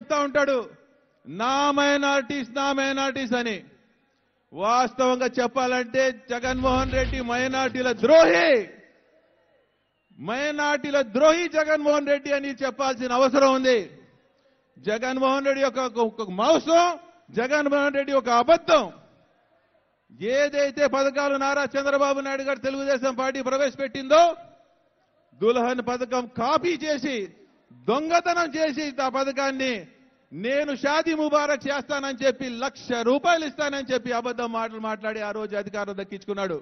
చెప్తా ఉంటాడు, నా మైనారిటీస్ అని. వాస్తవంగా చెప్పాలంటే జగన్మోహన్ రెడ్డి మైనారిటీల ద్రోహి జగన్మోహన్ రెడ్డి అని చెప్పాల్సిన అవసరం ఉంది. జగన్మోహన్ రెడ్డి ఒక మోసం, జగన్మోహన్ రెడ్డి ఒక అబద్ధం. ఏదైతే పథకాలు నారా చంద్రబాబు నాయుడు గారు తెలుగుదేశం పార్టీ ప్రవేశపెట్టిందో, దుల్హన్ పథకం కాపీ చేసి, దొంగతనం చేసి ఆ పథకాన్ని నేను షాదీ ముబారక్ చేస్తానని చెప్పి ₹1,00,000 ఇస్తానని చెప్పి అబద్ధం మాటలు మాట్లాడి ఆ రోజు అధికారం దక్కించుకున్నాడు.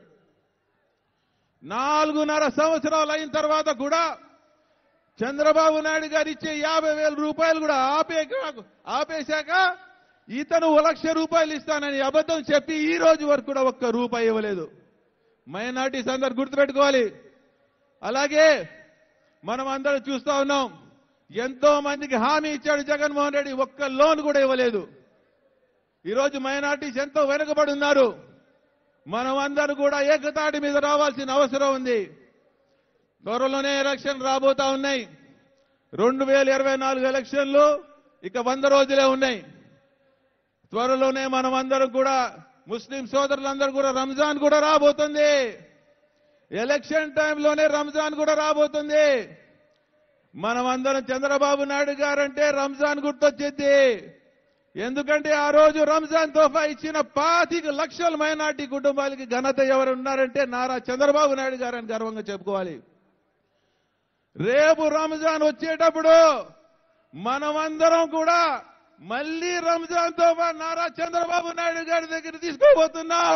4.5 సంవత్సరాలు అయిన తర్వాత కూడా చంద్రబాబు నాయుడు గారు ఇచ్చే ₹50,000 కూడా ఆపేశాక ఇతను ₹1,00,000 ఇస్తానని అబద్ధం చెప్పి ఈ రోజు వరకు కూడా ₹1 ఇవ్వలేదు. మైనారిటీస్ అందరు గుర్తుపెట్టుకోవాలి. అలాగే మనం అందరం చూస్తా ఉన్నాం, ఎంతో మందికి హామీ ఇచ్చాడు జగన్మోహన్ రెడ్డి, ఒక్క లోన్ కూడా ఇవ్వలేదు. ఈరోజు మైనారిటీస్ ఎంతో వెనుకబడి ఉన్నారు. మనం అందరూ కూడా ఏకతాటి మీద రావాల్సిన అవసరం ఉంది. త్వరలోనే ఎలక్షన్ రాబోతా ఉన్నాయి. 2024 ఎలక్షన్లు ఇక 100 రోజులే ఉన్నాయి. త్వరలోనే మనం అందరం కూడా, ముస్లిం సోదరులందరూ కూడా, రంజాన్ కూడా రాబోతుంది. ఎలక్షన్ టైంలోనే రంజాన్ కూడా రాబోతుంది. మనం అందరం చంద్రబాబు నాయుడు గారంటే రంజాన్ గుర్తొచ్చింది. ఎందుకంటే ఆ రోజు రంజాన్ తోఫా ఇచ్చిన 25 లక్షల మైనార్టీ కుటుంబాలకి ఘనత ఎవరు ఉన్నారంటే నారా చంద్రబాబు నాయుడు గారని గర్వంగా చెప్పుకోవాలి. రేపు రంజాన్ వచ్చేటప్పుడు మనమందరం కూడా మళ్ళీ రంజాన్ తోఫా నారా చంద్రబాబు నాయుడు గారి దగ్గర తీసుకోబోతున్నాం.